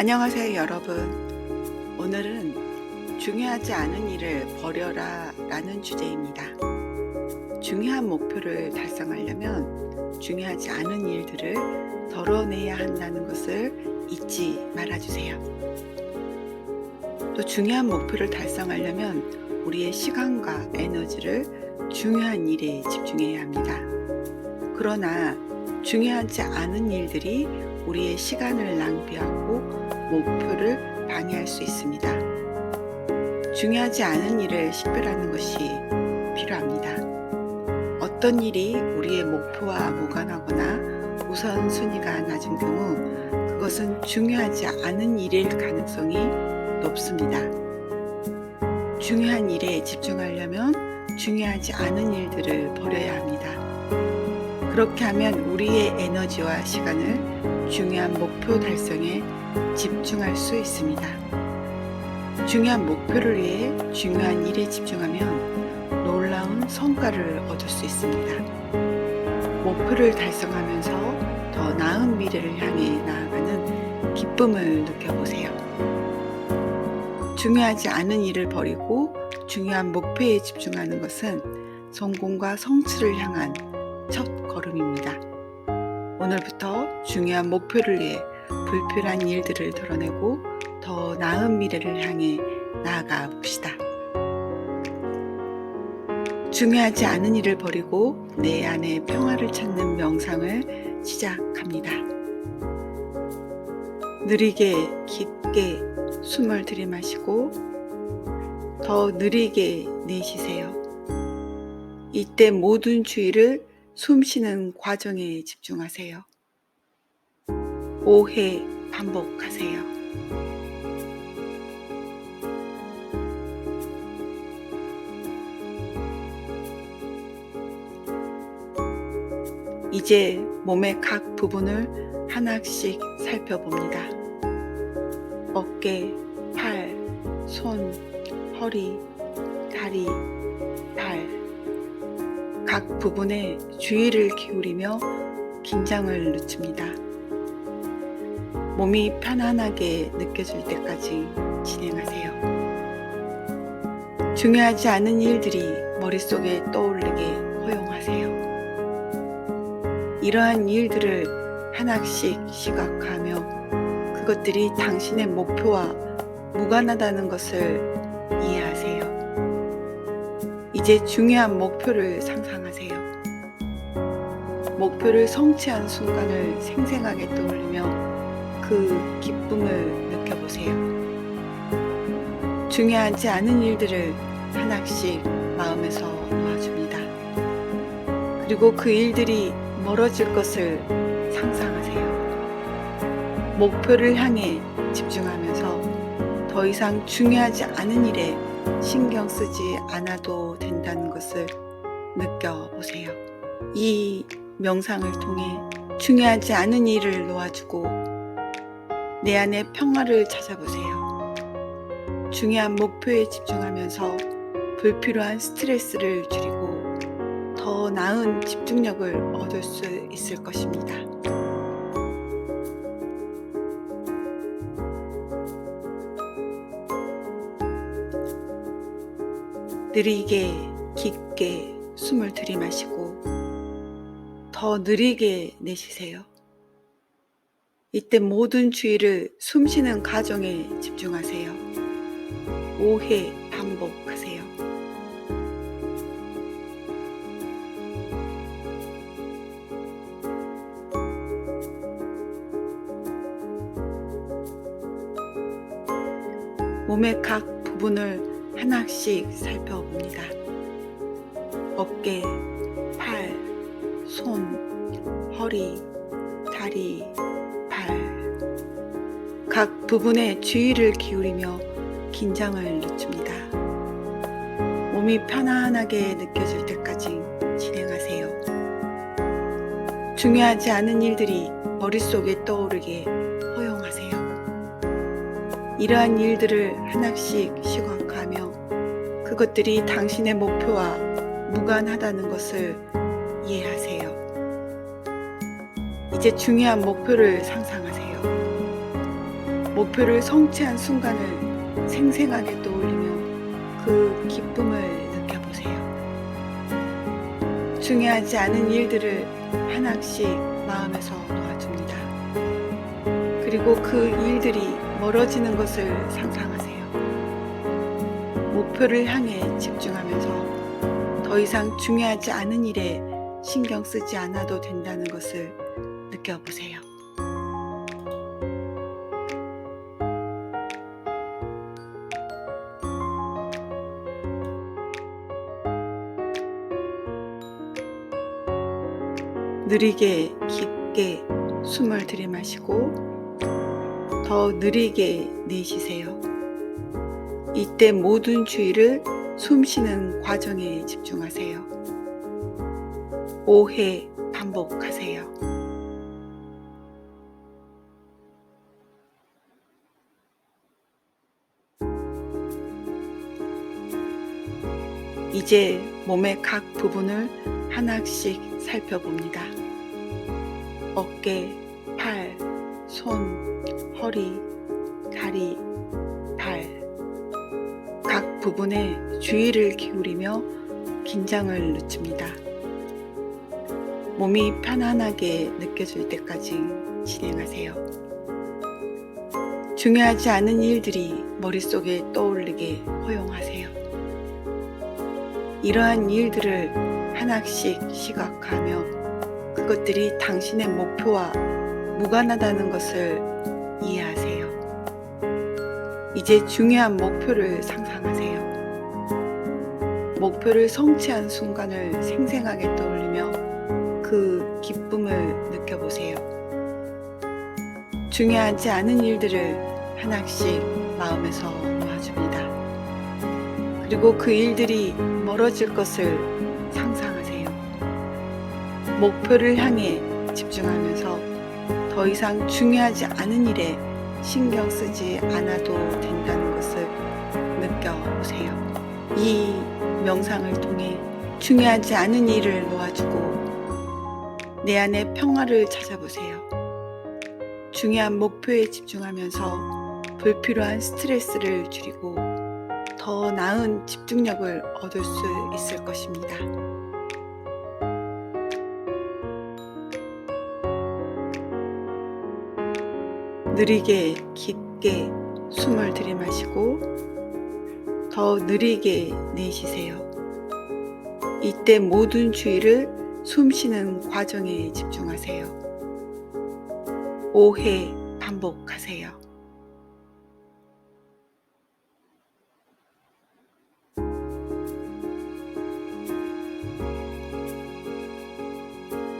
안녕하세요, 여러분. 오늘은 중요하지 않은 일을 버려라 라는 주제입니다. 중요한 목표를 달성하려면 중요하지 않은 일들을 덜어내야 한다는 것을 잊지 말아주세요. 또 중요한 목표를 달성하려면 우리의 시간과 에너지를 중요한 일에 집중해야 합니다. 그러나 중요하지 않은 일들이 우리의 시간을 낭비하고 목표를 방해할 수 있습니다. 중요하지 않은 일을 식별하는 것이 필요합니다. 어떤 일이 우리의 목표와 무관하거나 우선순위가 낮은 경우 그것은 중요하지 않은 일일 가능성이 높습니다. 중요한 일에 집중하려면 중요하지 않은 일들을 버려야 합니다. 그렇게 하면 우리의 에너지와 시간을 중요한 목표 달성에 집중할 수 있습니다. 중요한 목표를 위해 중요한 일에 집중하면 놀라운 성과를 얻을 수 있습니다. 목표를 달성하면서 더 나은 미래를 향해 나아가는 기쁨을 느껴보세요. 중요하지 않은 일을 버리고 중요한 목표에 집중하는 것은 성공과 성취를 향한 첫 걸음입니다. 오늘부터 중요한 목표를 위해 불필요한 일들을 덜어내고 더 나은 미래를 향해 나아가 봅시다. 중요하지 않은 일을 버리고 내 안에 평화를 찾는 명상을 시작합니다. 느리게 깊게 숨을 들이마시고 더 느리게 내쉬세요. 이때 모든 주의를 숨쉬는 과정에 집중하세요. 5회 반복하세요. 이제 몸의 각 부분을 하나씩 살펴봅니다. 어깨, 팔, 손, 허리, 다리, 발. 각 부분에 주의를 기울이며 긴장을 늦춥니다. 몸이 편안하게 느껴질 때까지 진행하세요. 중요하지 않은 일들이 머릿속에 떠오르게 허용하세요. 이러한 일들을 하나씩 시각화하며 그것들이 당신의 목표와 무관하다는 것을 이해하세요. 이제 중요한 목표를 상상하세요. 목표를 성취한 순간을 생생하게 떠올리며 그 기쁨을 느껴보세요. 중요하지 않은 일들을 하나씩 마음에서 놓아줍니다. 그리고 그 일들이 멀어질 것을 상상하세요. 목표를 향해 집중하면서 더 이상 중요하지 않은 일에 신경 쓰지 않아도 된다는 것을 느껴보세요. 이 명상을 통해 중요하지 않은 일을 놓아주고 내 안의 평화를 찾아보세요. 중요한 목표에 집중하면서 불필요한 스트레스를 줄이고 더 나은 집중력을 얻을 수 있을 것입니다. 느리게 깊게 숨을 들이마시고 더 느리게 내쉬세요. 이때 모든 주의를 숨쉬는 과정에 집중하세요. 5회 반복하세요. 몸의 각 부분을 하나씩 살펴봅니다. 어깨, 팔, 손, 허리, 다리, 발. 각 부분에 주의를 기울이며 긴장을 늦춥니다. 몸이 편안하게 느껴질 때까지 진행하세요. 중요하지 않은 일들이 머릿속에 떠오르게 허용하세요. 이러한 일들을 하나씩 시각화하며 그것들이 당신의 목표와 무관하다는 것을 이해하세요. 이제 중요한 목표를 상상하세요. 목표를 성취한 순간을 생생하게 떠올리며 그 기쁨을 느껴보세요. 중요하지 않은 일들을 하나씩 마음에서 놓아줍니다. 그리고 그 일들이 멀어지는 것을 상상하세요. 목표를 향해 집중하면서 더 이상 중요하지 않은 일에 신경 쓰지 않아도 된다는 것을 느껴보세요. 느리게 깊게 숨을 들이마시고 더 느리게 내쉬세요. 이때 모든 주의를 숨쉬는 과정에 집중하세요. 5회 반복하세요. 이제 몸의 각 부분을 하나씩 살펴봅니다. 어깨, 팔, 손, 허리, 다리, 발. 각 부분에 주의를 기울이며 긴장을 늦춥니다. 몸이 편안하게 느껴질 때까지 진행하세요. 중요하지 않은 일들이 머릿속에 떠오르게 허용하세요. 이러한 일들을 하나씩 시각화하며 그것들이 당신의 목표와 무관하다는 것을 이해하세요. 이제 중요한 목표를 상상하세요. 목표를 성취한 순간을 생생하게 떠올리며 그 기쁨을 느껴보세요. 중요하지 않은 일들을 하나씩 마음에서 놓아줍니다. 그리고 그 일들이 멀어질 것을 상상하세요. 목표를 향해 집중하면서 더 이상 중요하지 않은 일에 신경 쓰지 않아도 된다는 것을 느껴보세요. 이 명상을 통해 중요하지 않은 일을 놓아주고 내 안의 평화를 찾아보세요. 중요한 목표에 집중하면서 불필요한 스트레스를 줄이고 더 나은 집중력을 얻을 수 있을 것입니다. 느리게 깊게 숨을 들이마시고 더 느리게 내쉬세요. 이때 모든 주의를 숨쉬는 과정에 집중하세요. 5회 반복하세요.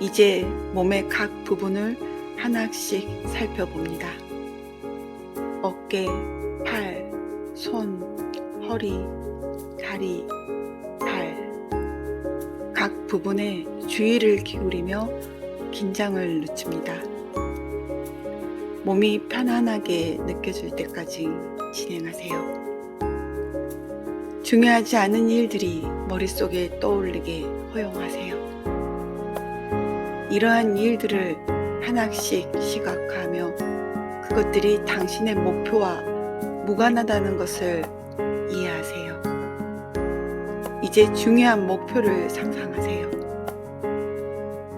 이제 몸의 각 부분을 하나씩 살펴봅니다. 어깨, 팔, 손, 허리, 다리, 발. 각 부분에 주의를 기울이며 긴장을 늦춥니다. 몸이 편안하게 느껴질 때까지 진행하세요. 중요하지 않은 일들이 머릿속에 떠오르게 허용하세요. 이러한 일들을 하나씩 시각화하며 그것들이 당신의 목표와 무관하다는 것을 이해하세요. 이제 중요한 목표를 상상하세요.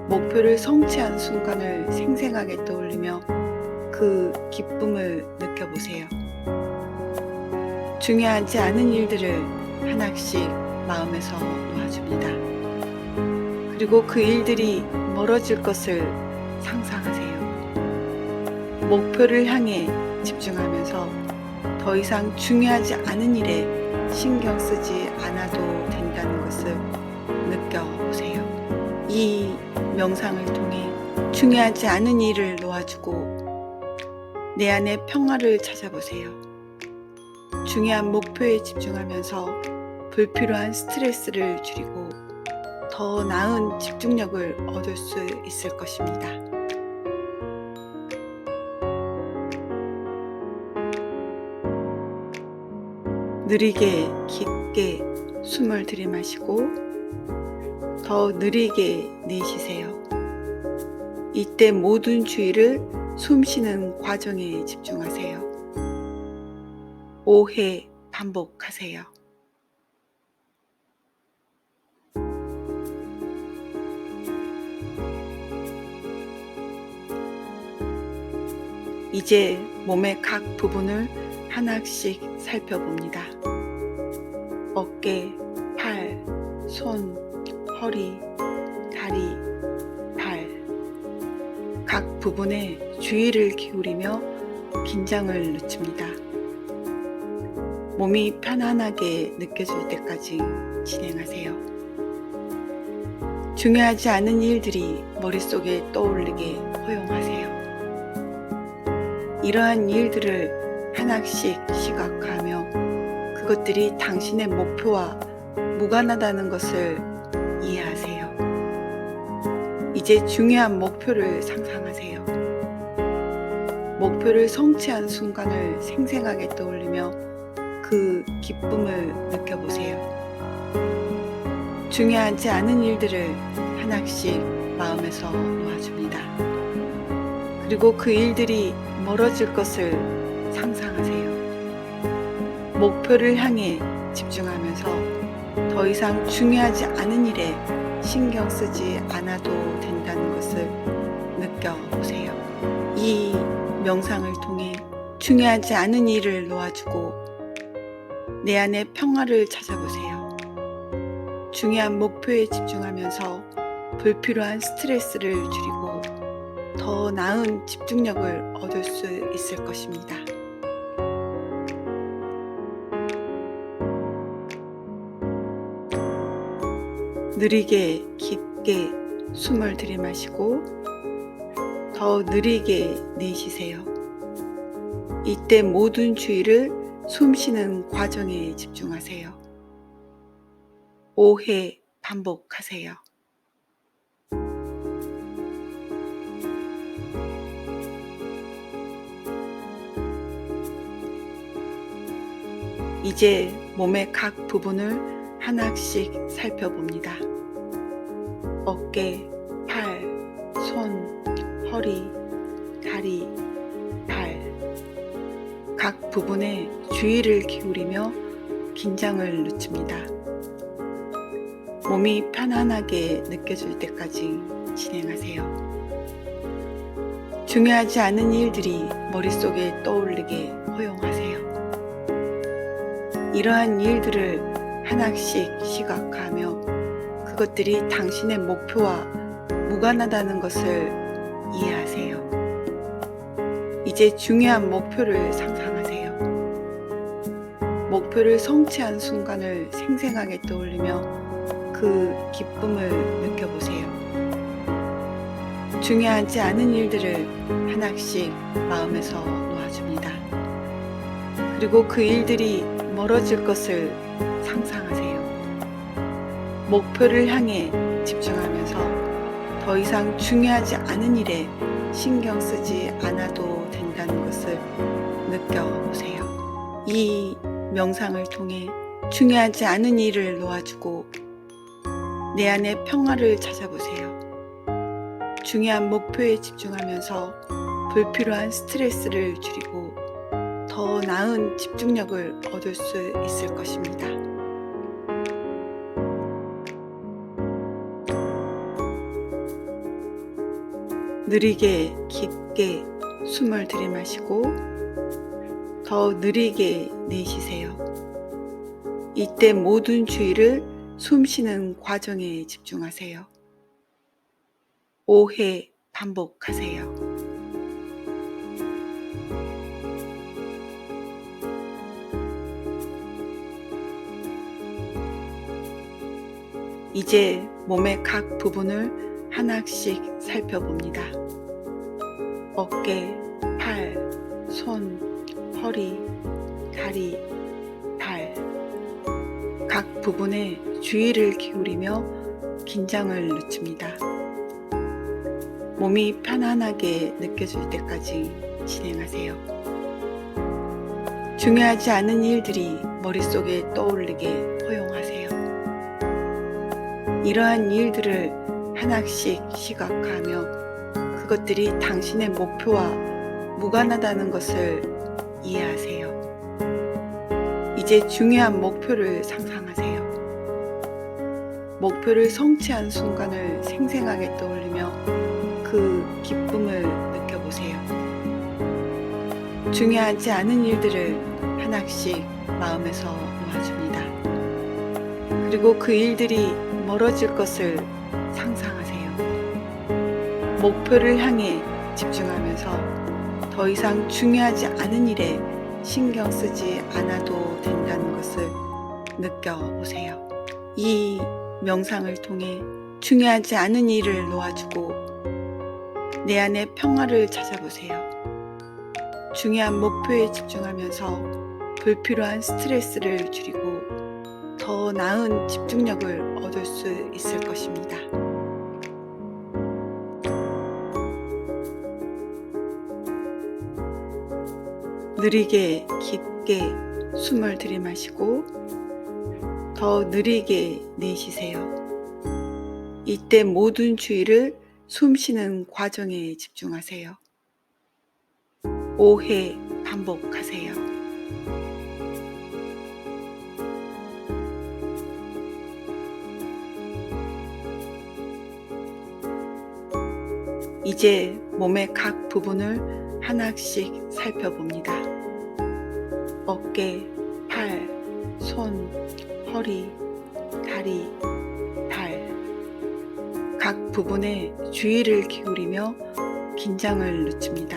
목표를 성취한 순간을 생생하게 떠올리며 그 기쁨을 느껴보세요. 중요하지 않은 일들을 하나씩 마음에서 놓아줍니다. 그리고 그 일들이 멀어질 것을 상상하세요. 목표를 향해 집중하면서 더 이상 중요하지 않은 일에 신경 쓰지 않아도 된다는 것을 느껴보세요. 이 명상을 통해 중요하지 않은 일을 놓아주고 내 안의 평화를 찾아보세요. 중요한 목표에 집중하면서 불필요한 스트레스를 줄이고 더 나은 집중력을 얻을 수 있을 것입니다. 느리게 깊게 숨을 들이마시고 더 느리게 내쉬세요. 이때 모든 주의를 숨쉬는 과정에 집중하세요. 5회 반복하세요. 이제 몸의 각 부분을 하나씩 살펴봅니다. 어깨, 팔, 손, 허리, 다리, 발. 각 부분에 주의를 기울이며 긴장을 늦춥니다. 몸이 편안하게 느껴질 때까지 진행하세요. 중요하지 않은 일들이 머릿속에 떠오르게 허용하세요. 이러한 일들을 하나씩 시각화하며 그것들이 당신의 목표와 무관하다는 것을 이해하세요. 이제 중요한 목표를 상상하세요. 목표를 성취한 순간을 생생하게 떠올리며 그 기쁨을 느껴보세요. 중요하지 않은 일들을 하나씩 마음에서 놓아줍니다. 그리고 그 일들이 멀어질 것을 상상하세요. 목표를 향해 집중하면서 더 이상 중요하지 않은 일에 신경 쓰지 않아도 된다는 것을 느껴보세요. 이 명상을 통해 중요하지 않은 일을 놓아주고 내 안에 평화를 찾아보세요. 중요한 목표에 집중하면서 불필요한 스트레스를 줄이고 더 나은 집중력을 얻을 수 있을 것입니다. 느리게 깊게 숨을 들이마시고 더 느리게 내쉬세요. 이때 모든 주의를 숨 쉬는 과정에 집중하세요. 5회 반복하세요. 이제 몸의 각 부분을 하나씩 살펴봅니다. 어깨, 팔, 손, 허리, 다리, 발. 각 부분에 주의를 기울이며 긴장을 늦춥니다. 몸이 편안하게 느껴질 때까지 진행하세요. 중요하지 않은 일들이 머릿속에 떠오르게 허용하세요. 이러한 일들을 하나씩 시각화하며 그것들이 당신의 목표와 무관하다는 것을 이해하세요. 이제 중요한 목표를 상상하세요. 목표를 성취한 순간을 생생하게 떠올리며 그 기쁨을 느껴보세요. 중요하지 않은 일들을 하나씩 마음에서 놓아줍니다. 그리고 그 일들이 멀어질 것을 상상하세요. 목표를 향해 집중하면서 더 이상 중요하지 않은 일에 신경 쓰지 않아도 된다는 것을 느껴보세요. 이 명상을 통해 중요하지 않은 일을 놓아주고 내 안에 평화를 찾아보세요. 중요한 목표에 집중하면서 불필요한 스트레스를 줄이고 더 나은 집중력을 얻을 수 있을 것입니다. 느리게 깊게 숨을 들이마시고 더 느리게 내쉬세요. 이때 모든 주의를 숨 쉬는 과정에 집중하세요. 5회 반복하세요. 이제 몸의 각 부분을 하나씩 살펴봅니다. 어깨, 팔, 손, 허리, 다리, 발. 각 부분에 주의를 기울이며 긴장을 늦춥니다. 몸이 편안하게 느껴질 때까지 진행하세요. 중요하지 않은 일들이 머릿속에 떠오르게 허용하세요. 이러한 일들을 하나씩 시각화하며 그것들이 당신의 목표와 무관하다는 것을 이해하세요. 이제 중요한 목표를 상상하세요. 목표를 성취한 순간을 생생하게 떠올리며 그 기쁨을 느껴보세요. 중요하지 않은 일들을 하나씩 마음에서 놓아줍니다. 그리고 그 일들이 멀어질 것을 상상하세요. 목표를 향해 집중하면서 더 이상 중요하지 않은 일에 신경 쓰지 않아도 된다는 것을 느껴보세요. 이 명상을 통해 중요하지 않은 일을 놓아주고 내 안의 평화를 찾아보세요. 중요한 목표에 집중하면서 불필요한 스트레스를 줄이고 더 나은 집중력을 얻을 수 있을 것입니다. 느리게 깊게 숨을 들이마시고 더 느리게 내쉬세요. 이때 모든 주의를 숨쉬는 과정에 집중하세요. 5회 반복하세요. 이제 몸의 각 부분을 하나씩 살펴봅니다. 어깨, 팔, 손, 허리, 다리, 발. 각 부분에 주의를 기울이며 긴장을 늦춥니다.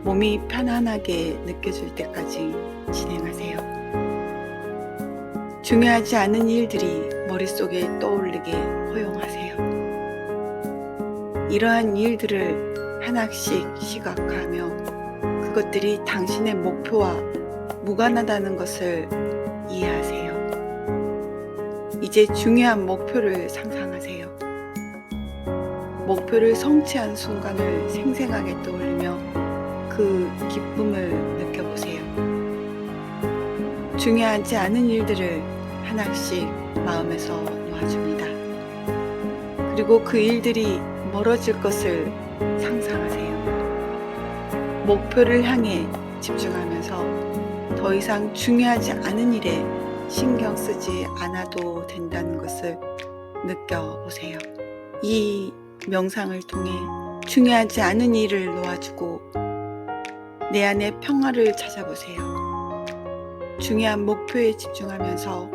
몸이 편안하게 느껴질 때까지 진행하세요. 중요하지 않은 일들이 머릿속에 떠올리게 허용하세요. 이러한 일들을 하나씩 시각화하며 그것들이 당신의 목표와 무관하다는 것을 이해하세요. 이제 중요한 목표를 상상하세요. 목표를 성취한 순간을 생생하게 떠올리며 그 기쁨을 느껴보세요. 중요하지 않은 일들을 하나씩 마음에서 놓아줍니다. 그리고 그 일들이 멀어질 것을 상상하세요. 목표를 향해 집중하면서 더 이상 중요하지 않은 일에 신경 쓰지 않아도 된다는 것을 느껴보세요. 이 명상을 통해 중요하지 않은 일을 놓아주고 내 안의 평화를 찾아보세요. 중요한 목표에 집중하면서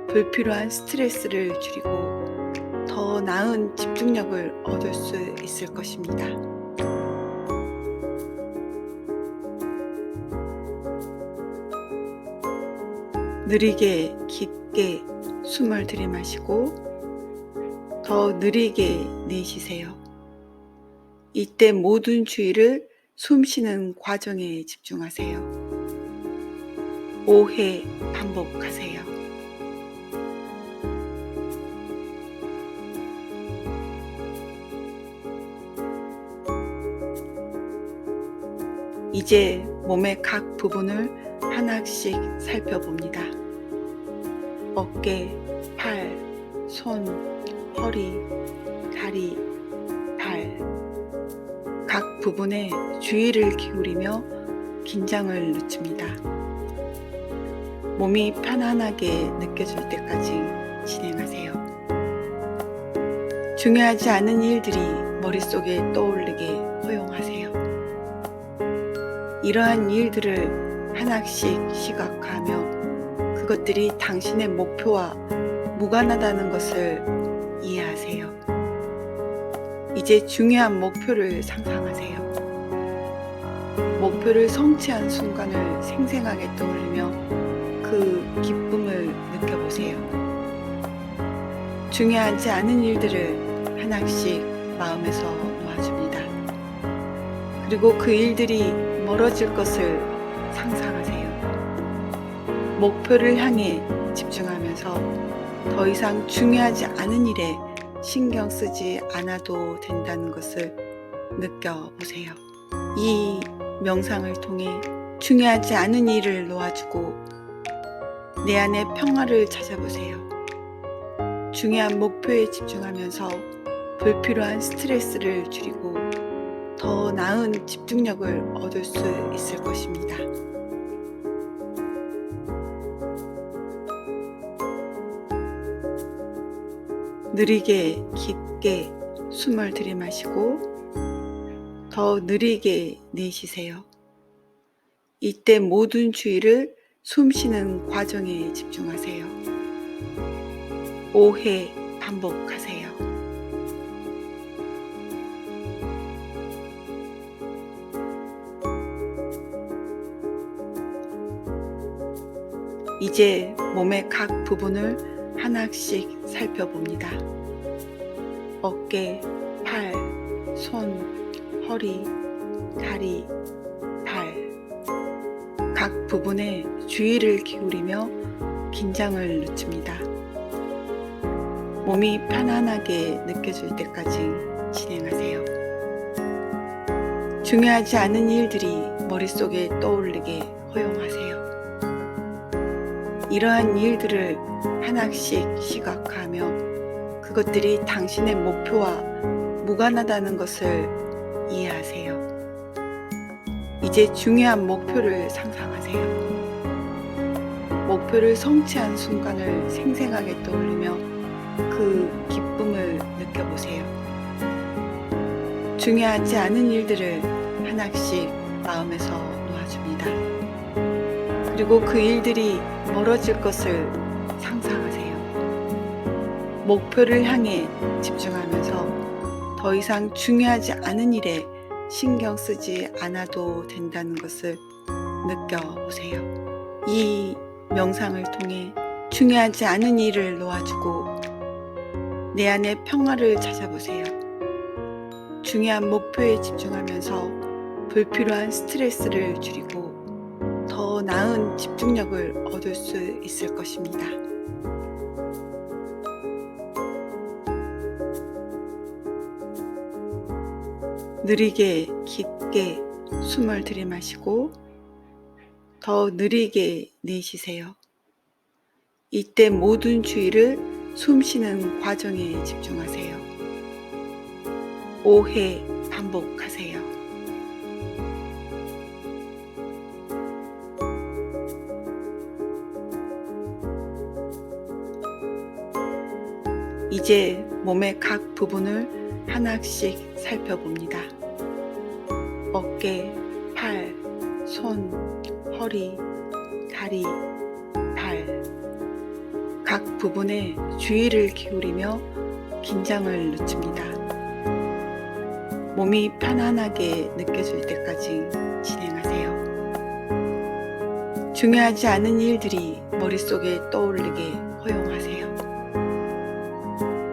불필요한 스트레스를 줄이고 더 나은 집중력을 얻을 수 있을 것입니다. 느리게 깊게 숨을 들이마시고 더 느리게 내쉬세요. 이때 모든 주의를 숨쉬는 과정에 집중하세요. 5회 반복하세요. 이제 몸의 각 부분을 하나씩 살펴봅니다. 어깨, 팔, 손, 허리, 다리, 발. 각 부분에 주의를 기울이며 긴장을 늦춥니다. 몸이 편안하게 느껴질 때까지 진행하세요. 중요하지 않은 일들이 머릿속에 떠올리게 허용하세요. 이러한 일들을 하나씩 시각화하며 그것들이 당신의 목표와 무관하다는 것을 이해하세요. 이제 중요한 목표를 상상하세요. 목표를 성취한 순간을 생생하게 떠올리며 그 기쁨을 느껴보세요. 중요하지 않은 일들을 하나씩 마음에서 놓아줍니다. 그리고 그 일들이 멀어질 것을 상상하세요. 목표를 향해 집중하면서 더 이상 중요하지 않은 일에 신경 쓰지 않아도 된다는 것을 느껴보세요. 이 명상을 통해 중요하지 않은 일을 놓아주고 내 안의 평화를 찾아보세요. 중요한 목표에 집중하면서 불필요한 스트레스를 줄이고 더 나은 집중력을 얻을 수 있을 것입니다. 느리게 깊게 숨을 들이마시고 더 느리게 내쉬세요. 이때 모든 주의를 숨 쉬는 과정에 집중하세요. 5회 반복하세요. 이제 몸의 각 부분을 하나씩 살펴봅니다. 어깨, 팔, 손, 허리, 다리, 발. 각 부분에 주의를 기울이며 긴장을 늦춥니다. 몸이 편안하게 느껴질 때까지 진행하세요. 중요하지 않은 일들이 머릿속에 떠오르게 허용하세요. 이러한 일들을 하나씩 시각화하며 그것들이 당신의 목표와 무관하다는 것을 이해하세요. 이제 중요한 목표를 상상하세요. 목표를 성취한 순간을 생생하게 떠올리며 그 기쁨을 느껴보세요. 중요하지 않은 일들을 하나씩 마음에서 놓아줍니다. 그리고 그 일들이 멀어질 것을 상상하세요. 목표를 향해 집중하면서 더 이상 중요하지 않은 일에 신경 쓰지 않아도 된다는 것을 느껴보세요. 이 명상을 통해 중요하지 않은 일을 놓아주고 내 안의 평화를 찾아보세요. 중요한 목표에 집중하면서 불필요한 스트레스를 줄이고 더 나은 집중력을 얻을 수 있을 것입니다. 느리게 깊게 숨을 들이마시고 더 느리게 내쉬세요. 이때 모든 주의를 숨 쉬는 과정에 집중하세요. 5회 반복하세요. 이제 몸의 각 부분을 하나씩 살펴봅니다. 어깨, 팔, 손, 허리, 다리, 발. 각 부분에 주의를 기울이며 긴장을 늦춥니다. 몸이 편안하게 느껴질 때까지 진행하세요. 중요하지 않은 일들이 머릿속에 떠오르게 허용하세요.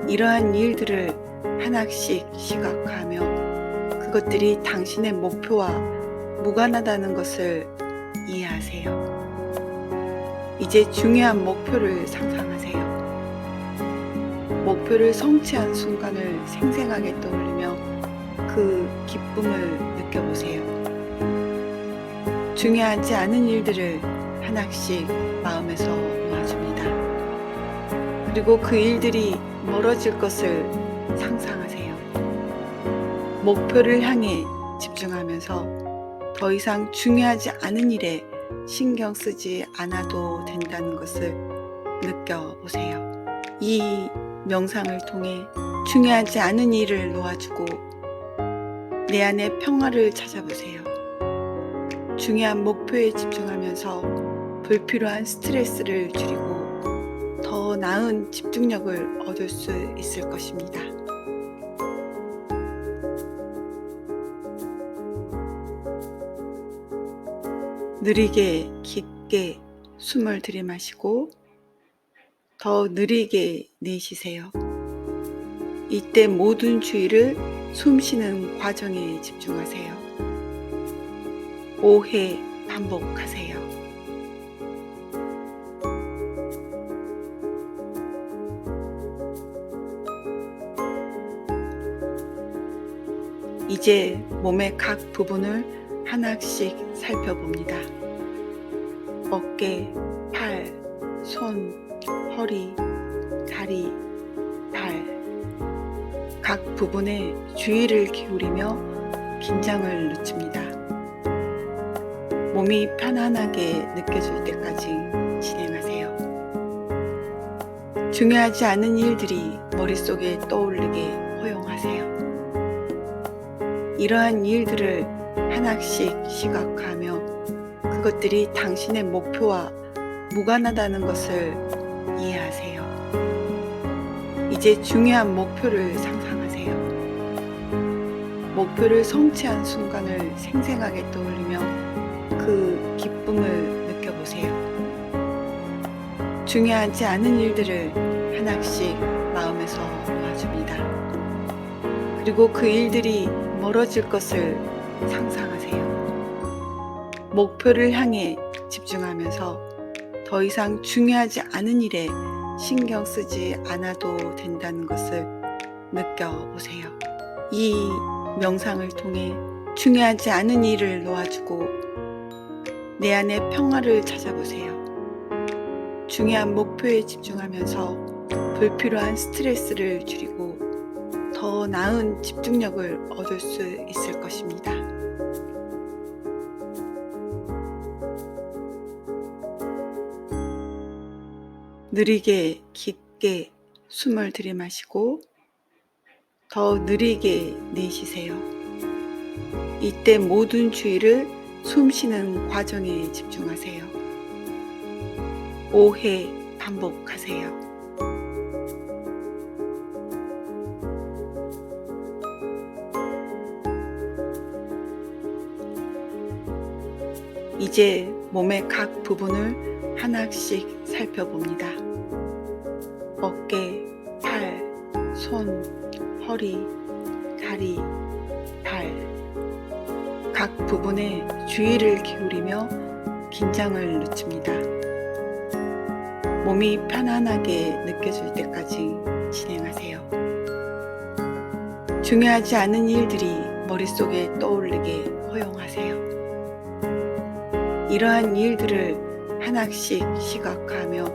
이러한 일들을 하나씩 시각화하며 그것들이 당신의 목표와 무관하다는 것을 이해하세요. 이제 중요한 목표를 상상하세요. 목표를 성취한 순간을 생생하게 떠올리며 그 기쁨을 느껴보세요. 중요하지 않은 일들을 하나씩 마음에서 놓아줍니다. 그리고 그 일들이 멀어질 것을 상상하세요. 목표를 향해 집중하면서 더 이상 중요하지 않은 일에 신경 쓰지 않아도 된다는 것을 느껴보세요. 이 명상을 통해 중요하지 않은 일을 놓아주고 내 안의 평화를 찾아보세요. 중요한 목표에 집중하면서 불필요한 스트레스를 줄이고 더 나은 집중력을 얻을 수 있을 것입니다. 느리게 깊게 숨을 들이마시고 더 느리게 내쉬세요. 이때 모든 주의를 숨 쉬는 과정에 집중하세요. 5회 반복하세요. 이제 몸의 각 부분을 하나씩 살펴봅니다. 어깨, 팔, 손, 허리, 다리, 발. 각 부분에 주의를 기울이며 긴장을 늦춥니다. 몸이 편안하게 느껴질 때까지 진행하세요. 중요하지 않은 일들이 머릿속에 떠오르게 허용하세요. 이러한 일들을 하나씩 시각화하며 그것들이 당신의 목표와 무관하다는 것을 이해하세요. 이제 중요한 목표를 상상하세요. 목표를 성취한 순간을 생생하게 떠올리며 그 기쁨을 느껴보세요. 중요하지 않은 일들을 하나씩 마음에서 놓아줍니다. 그리고 그 일들이 멀어질 것을 상상하세요. 목표를 향해 집중하면서 더 이상 중요하지 않은 일에 신경 쓰지 않아도 된다는 것을 느껴보세요. 이 명상을 통해 중요하지 않은 일을 놓아주고 내 안의 평화를 찾아보세요. 중요한 목표에 집중하면서 불필요한 스트레스를 줄이고 더 나은 집중력을 얻을 수 있을 것입니다. 느리게 깊게 숨을 들이마시고 더 느리게 내쉬세요. 이때 모든 주의를 숨쉬는 과정에 집중하세요. 5회 반복하세요. 이제 몸의 각 부분을 하나씩 살펴봅니다. 어깨, 팔, 손, 허리, 다리, 발. 각 부분에 주의를 기울이며 긴장을 늦춥니다. 몸이 편안하게 느껴질 때까지 진행하세요. 중요하지 않은 일들이 머릿속에 떠오르게 허용하세요. 이러한 일들을 하나씩 시각화하며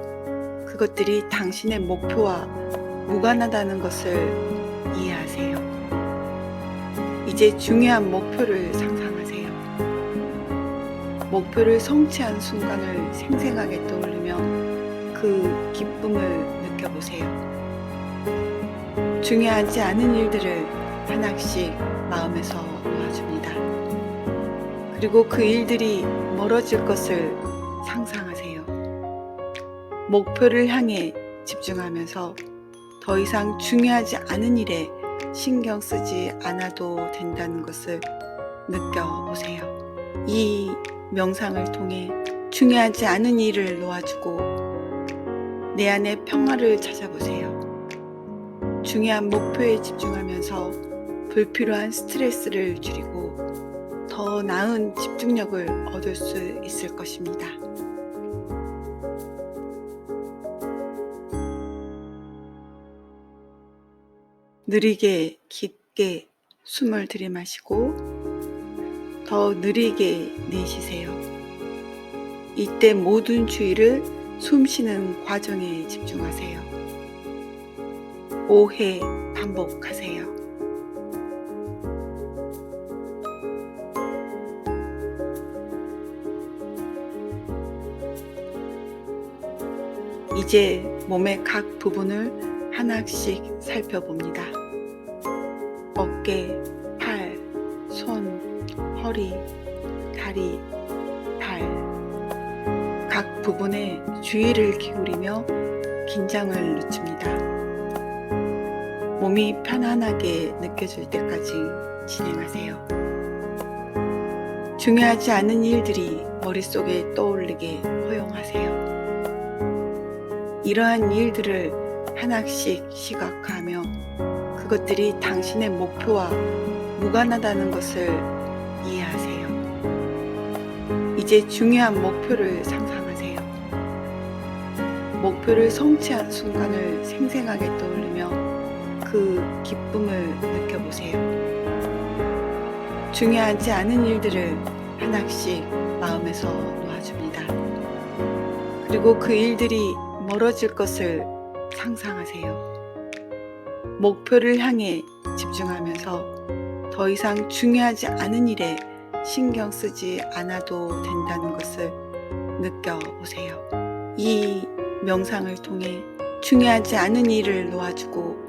그것들이 당신의 목표와 무관하다는 것을 이해하세요. 이제 중요한 목표를 상상하세요. 목표를 성취한 순간을 생생하게 떠올리며 그 기쁨을 느껴보세요. 중요하지 않은 일들을 하나씩 마음에서 놓아줍니다. 그리고 그 일들이 멀어질 것을 상상하세요. 목표를 향해 집중하면서 더 이상 중요하지 않은 일에 신경 쓰지 않아도 된다는 것을 느껴보세요. 이 명상을 통해 중요하지 않은 일을 놓아주고 내 안의 평화를 찾아보세요. 중요한 목표에 집중하면서 불필요한 스트레스를 줄이고 더 나은 집중력을 얻을 수 있을 것입니다. 느리게 깊게 숨을 들이마시고 더 느리게 내쉬세요. 이때 모든 주의를 숨쉬는 과정에 집중하세요. 5회 반복하세요. 이제 몸의 각 부분을 하나씩 살펴봅니다. 어깨, 팔, 손, 허리, 다리, 발. 각 부분에 주의를 기울이며 긴장을 늦춥니다. 몸이 편안하게 느껴질 때까지 진행하세요. 중요하지 않은 일들이 머릿속에 떠오르게 허용하세요. 이러한 일들을 하나씩 시각화하며 그것들이 당신의 목표와 무관하다는 것을 이해하세요. 이제 중요한 목표를 상상하세요. 목표를 성취한 순간을 생생하게 떠올리며 그 기쁨을 느껴보세요. 중요하지 않은 일들을 하나씩 마음에서 놓아줍니다. 그리고 그 일들이 멀어질 것을 상상하세요. 목표를 향해 집중하면서 더 이상 중요하지 않은 일에 신경 쓰지 않아도 된다는 것을 느껴보세요. 이 명상을 통해 중요하지 않은 일을 놓아주고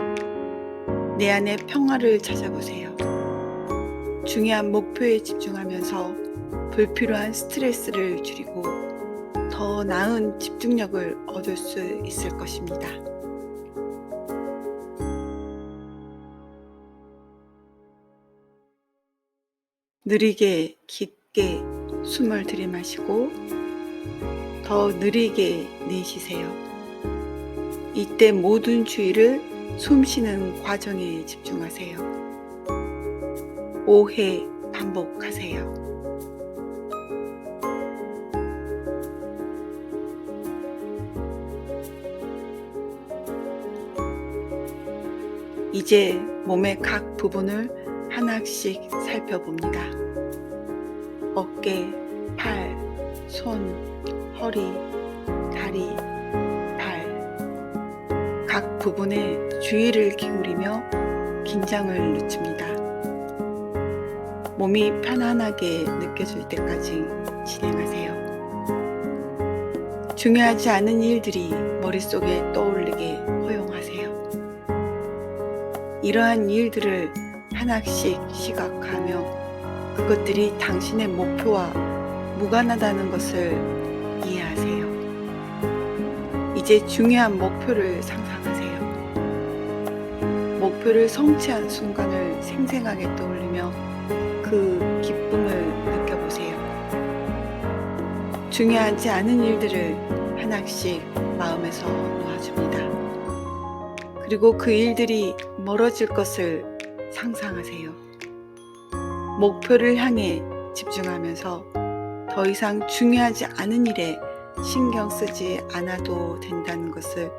내 안의 평화를 찾아보세요. 중요한 목표에 집중하면서 불필요한 스트레스를 줄이고 더 나은 집중력을 얻을 수 있을 것입니다. 느리게 깊게 숨을 들이마시고 더 느리게 내쉬세요. 이때 모든 주의를 숨 쉬는 과정에 집중하세요. 5회 반복하세요. 이제 몸의 각 부분을 하나씩 살펴봅니다. 어깨, 팔, 손, 허리, 다리, 발. 각 부분에 주의를 기울이며 긴장을 늦춥니다. 몸이 편안하게 느껴질 때까지 진행하세요. 중요하지 않은 일들이 머릿속에 떠올리게 허용하세요. 이러한 일들을 하나씩 시각화하며 그것들이 당신의 목표와 무관하다는 것을 이해하세요. 이제 중요한 목표를 상상하세요. 목표를 성취한 순간을 생생하게 떠올리며 그 기쁨을 느껴보세요. 중요하지 않은 일들을 하나씩 마음에서 놓아줍니다. 그리고 그 일들이 멀어질 것을 상상하세요. 목표를 향해 집중하면서 더 이상 중요하지 않은 일에 신경 쓰지 않아도 된다는 것을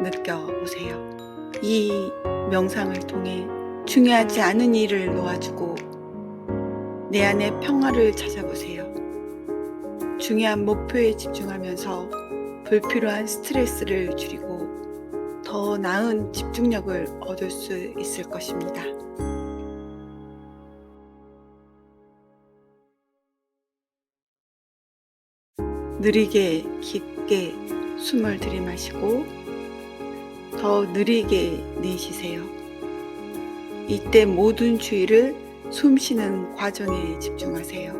느껴보세요. 이 명상을 통해 중요하지 않은 일을 놓아주고 내 안의 평화를 찾아보세요. 중요한 목표에 집중하면서 불필요한 스트레스를 줄이고 더 나은 집중력을 얻을 수 있을 것입니다. 느리게 깊게 숨을 들이마시고 더 느리게 내쉬세요. 이때 모든 주의를 숨 쉬는 과정에 집중하세요.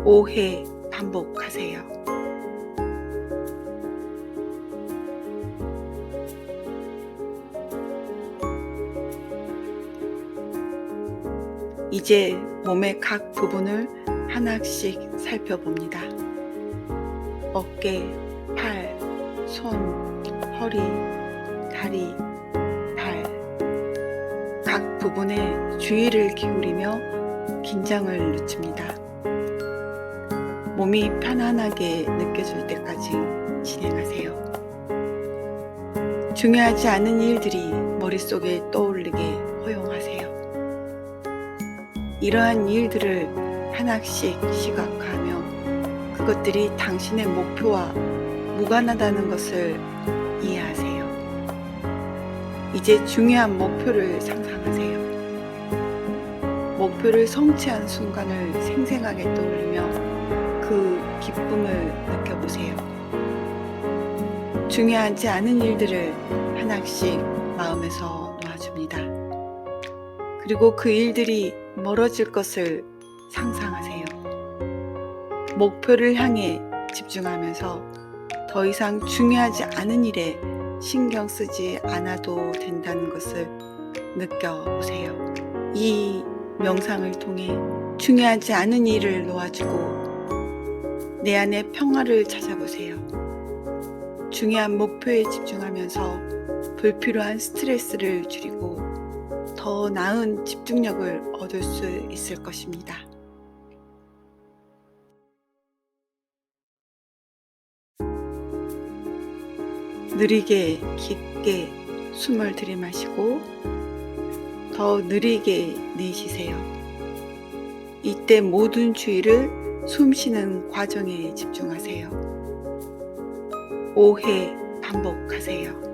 5회 반복하세요. 이제 몸의 각 부분을 하나씩 살펴봅니다. 어깨, 팔, 손, 허리, 다리, 발. 각 부분에 주의를 기울이며 긴장을 늦춥니다. 몸이 편안하게 느껴질 때까지 진행하세요. 중요하지 않은 일들이 머릿속에 떠올리게 허용하세요. 이러한 일들을 하나씩 시각화하며 그것들이 당신의 목표와 무관하다는 것을 이해하세요. 이제 중요한 목표를 상상하세요. 목표를 성취한 순간을 생생하게 떠올리며 그 기쁨을 느껴보세요. 중요하지 않은 일들을 하나씩 마음에서 놓아줍니다. 그리고 그 일들이 멀어질 것을 상상하세요. 목표를 향해 집중하면서 더 이상 중요하지 않은 일에 신경 쓰지 않아도 된다는 것을 느껴보세요. 이 명상을 통해 중요하지 않은 일을 놓아주고 내 안의 평화를 찾아보세요. 중요한 목표에 집중하면서 불필요한 스트레스를 줄이고 더 나은 집중력을 얻을 수 있을 것입니다. 느리게 깊게 숨을 들이마시고 더 느리게 내쉬세요. 이때 모든 주의를 숨 쉬는 과정에 집중하세요. 5회 반복하세요.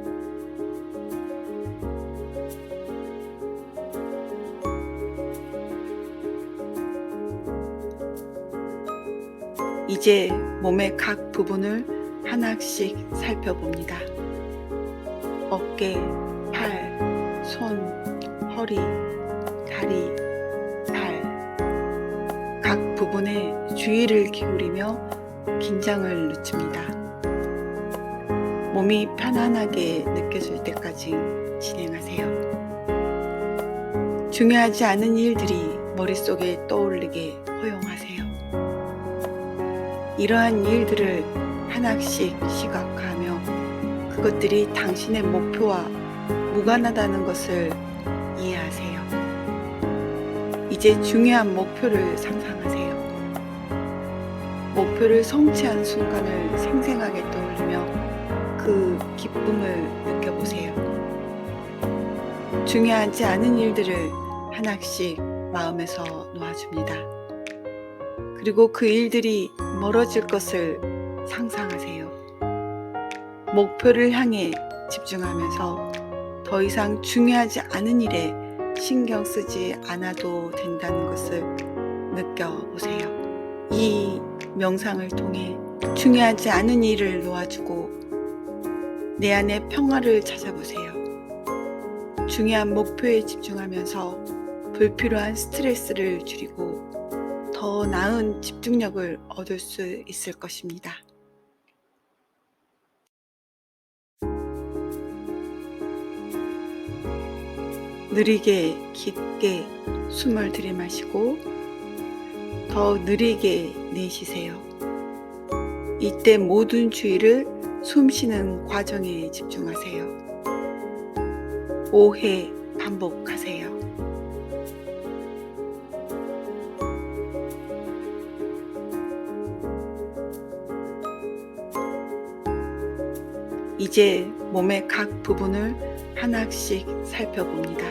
이제 몸의 각 부분을 하나씩 살펴봅니다. 어깨, 팔, 손, 허리, 다리, 발, 각 부분에 주의를 기울이며 긴장을 늦춥니다. 몸이 편안하게 느껴질 때까지 진행하세요. 중요하지 않은 일들이 머릿속에 떠오르게 허용하세요. 이러한 일들을 하나씩 시각화하며 그것들이 당신의 목표와 무관하다는 것을 이해하세요. 이제 중요한 목표를 상상하세요. 목표를 성취한 순간을 생생하게 떠올리며 그 기쁨을 느껴보세요. 중요하지 않은 일들을 하나씩 마음에서 놓아줍니다. 그리고 그 일들이 멀어질 것을 상상하세요. 목표를 향해 집중하면서 더 이상 중요하지 않은 일에 신경 쓰지 않아도 된다는 것을 느껴보세요. 이 명상을 통해 중요하지 않은 일을 놓아주고 내 안의 평화를 찾아보세요. 중요한 목표에 집중하면서 불필요한 스트레스를 줄이고 더 나은 집중력을 얻을 수 있을 것입니다. 느리게 깊게 숨을 들이마시고 더 느리게 내쉬세요. 이때 모든 주의를 숨쉬는 과정에 집중하세요. 5회 반복하세요. 이제 몸의 각 부분을 하나씩 살펴봅니다.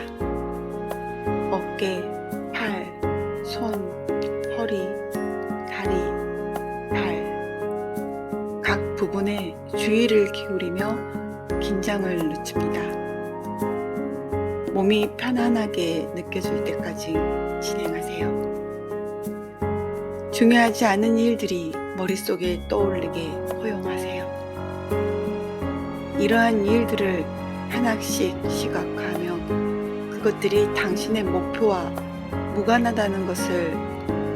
어깨, 팔, 손, 허리, 다리, 발, 각 부분에 주의를 기울이며 긴장을 늦춥니다. 몸이 편안하게 느껴질 때까지 진행하세요. 중요하지 않은 일들이 머릿속에 떠오르게 허용하세요. 이러한 일들을 하나씩 시각화하며 그것들이 당신의 목표와 무관하다는 것을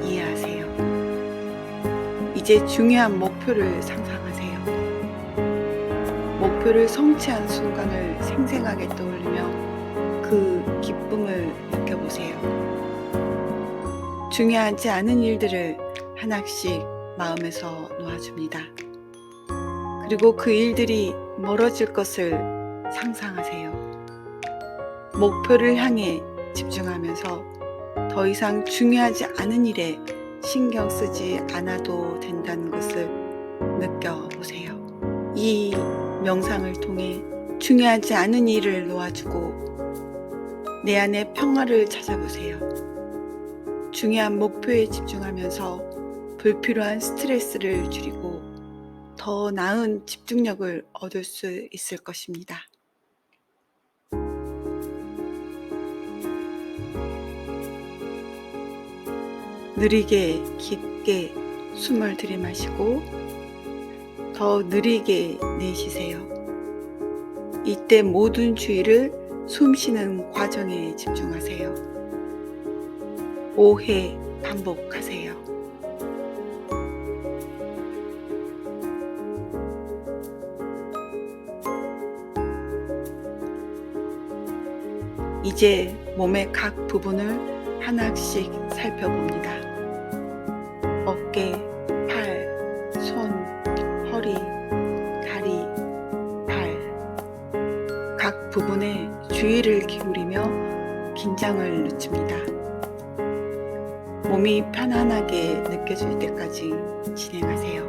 이해하세요. 이제 중요한 목표를 상상하세요. 목표를 성취한 순간을 생생하게 떠올리며 그 기쁨을 느껴보세요. 중요하지 않은 일들을 하나씩 마음에서 놓아줍니다. 그리고 그 일들이 멀어질 것을 상상하세요. 목표를 향해 집중하면서 더 이상 중요하지 않은 일에 신경 쓰지 않아도 된다는 것을 느껴보세요. 이 명상을 통해 중요하지 않은 일을 놓아주고 내 안의 평화를 찾아보세요. 중요한 목표에 집중하면서 불필요한 스트레스를 줄이고 더 나은 집중력을 얻을 수 있을 것입니다. 느리게 깊게 숨을 들이마시고 더 느리게 내쉬세요. 이때 모든 주의를 숨쉬는 과정에 집중하세요. 5회 반복하세요. 이제 몸의 각 부분을 하나씩 살펴봅니다. 어깨, 팔, 손, 허리, 다리, 발, 각 부분에 주의를 기울이며 긴장을 늦춥니다. 몸이 편안하게 느껴질 때까지 진행하세요.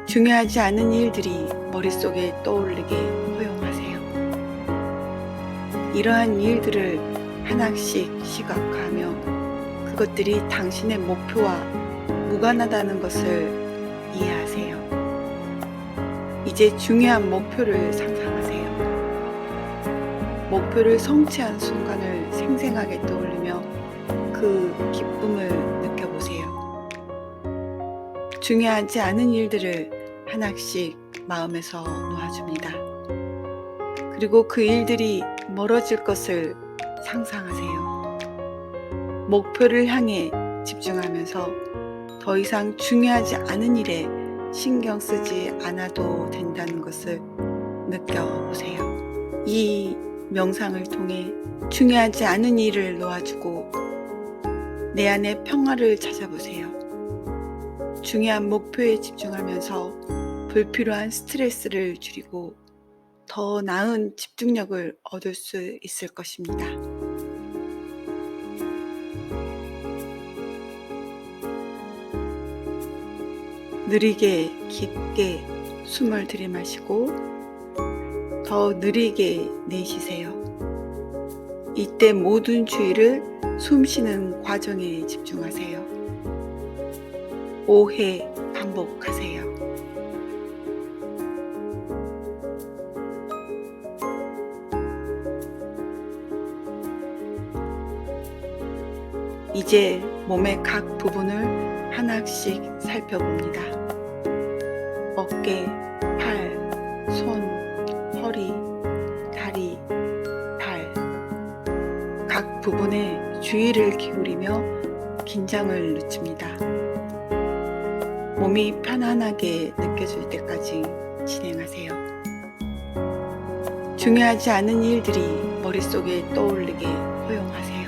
중요하지 않은 일들이 머릿속에 떠오르게 허용하세요. 이러한 일들을 하나씩 시각화하며 그것들이 당신의 목표와 무관하다는 것을 이해하세요. 이제 중요한 목표를 상상하세요. 목표를 성취한 순간을 생생하게 떠올리며 그 기쁨을 느껴보세요. 중요하지 않은 일들을 하나씩 마음에서 놓아줍니다. 그리고 그 일들이 멀어질 것을 상상하세요. 목표를 향해 집중하면서 더 이상 중요하지 않은 일에 신경 쓰지 않아도 된다는 것을 느껴보세요. 이 명상을 통해 중요하지 않은 일을 놓아주고 내 안의 평화를 찾아보세요. 중요한 목표에 집중하면서 불필요한 스트레스를 줄이고 더 나은 집중력을 얻을 수 있을 것입니다. 느리게 깊게 숨을 들이마시고 더 느리게 내쉬세요. 이때 모든 주의를 숨 쉬는 과정에 집중하세요. 5회 반복하세요. 이제 몸의 각 부분을 하나씩 살펴봅니다. 어깨, 팔, 손, 허리, 다리, 발. 각 부분에 주의를 기울이며 긴장을 늦춥니다. 몸이 편안하게 느껴질 때까지 진행하세요. 중요하지 않은 일들이 머릿속에 떠올리게 허용하세요.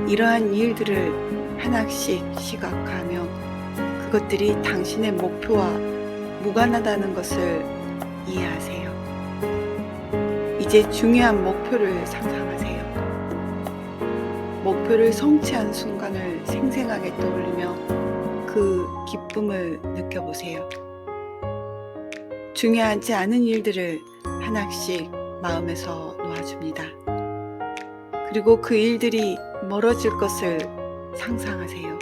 이러한 일들을 하나씩 시각화하며 그것들이 당신의 목표와 무관하다는 것을 이해하세요. 이제 중요한 목표를 상상하세요. 목표를 성취한 순간을 생생하게 떠올리며 그 기쁨을 느껴보세요. 중요하지 않은 일들을 하나씩 마음에서 놓아줍니다. 그리고 그 일들이 멀어질 것을 상상하세요.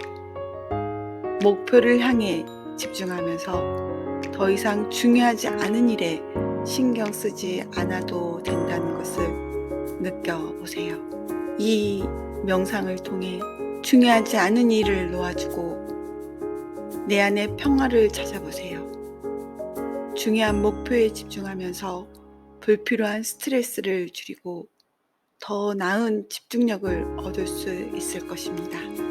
목표를 향해 집중하면서 더 이상 중요하지 않은 일에 신경 쓰지 않아도 된다는 것을 느껴보세요. 이 명상을 통해 중요하지 않은 일을 놓아주고 내 안의 평화를 찾아보세요. 중요한 목표에 집중하면서 불필요한 스트레스를 줄이고 더 나은 집중력을 얻을 수 있을 것입니다.